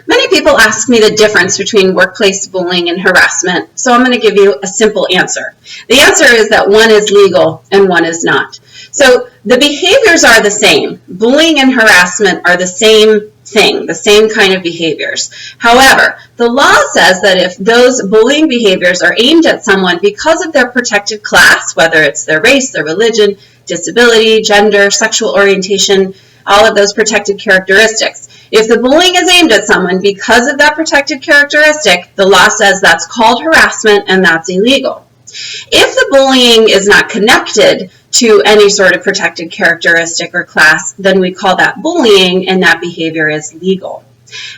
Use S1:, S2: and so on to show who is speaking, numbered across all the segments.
S1: Many people ask me the difference between workplace bullying and harassment, so I'm going to give you a simple answer. The answer is that one is legal and one is not. So the behaviors are the same. Bullying and harassment are the same thing, the same kind of behaviors. However, the law says that if those bullying behaviors are aimed at someone because of their protected class, whether it's their race, their religion, disability, gender, sexual orientation, all of those protected characteristics. If the bullying is aimed at someone because of that protected characteristic, the law says that's called harassment and that's illegal. If the bullying is not connected to any sort of protected characteristic or class, then we call that bullying and that behavior is legal.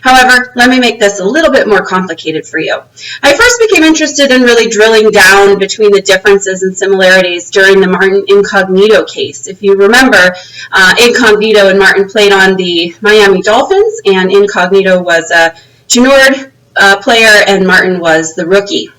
S1: However, let me make this a little bit more complicated for you. I first became interested in really drilling down between the differences and similarities during the Martin Incognito case. If you remember, Incognito and Martin played on the Miami Dolphins, and Incognito was a junior player and Martin was the rookie.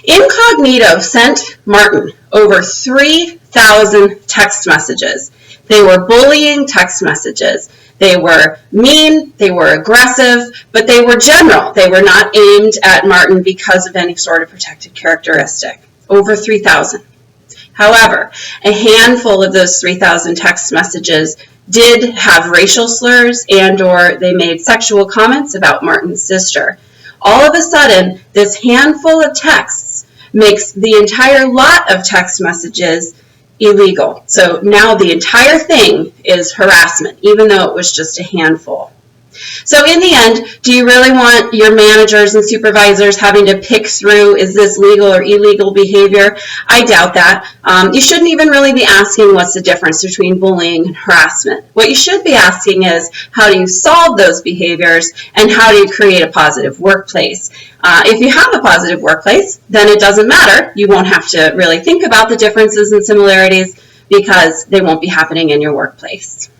S1: Incognito sent Martin over 3,000 text messages. They were bullying text messages. They were mean, they were aggressive, but they were general. They were not aimed at Martin because of any sort of protected characteristic. Over 3,000. However, a handful of those 3,000 text messages did have racial slurs and/or they made sexual comments about Martin's sister. All of a sudden, this handful of texts makes the entire lot of text messages illegal. So now the entire thing is harassment, even though it was just a handful. So in the end, do you really want your managers and supervisors having to pick through, is this legal or illegal behavior? I doubt that. You shouldn't even really be asking what's the difference between bullying and harassment. What you should be asking is, how do you solve those behaviors and how do you create a positive workplace? If you have a positive workplace, then it doesn't matter. You won't have to really think about the differences and similarities because they won't be happening in your workplace.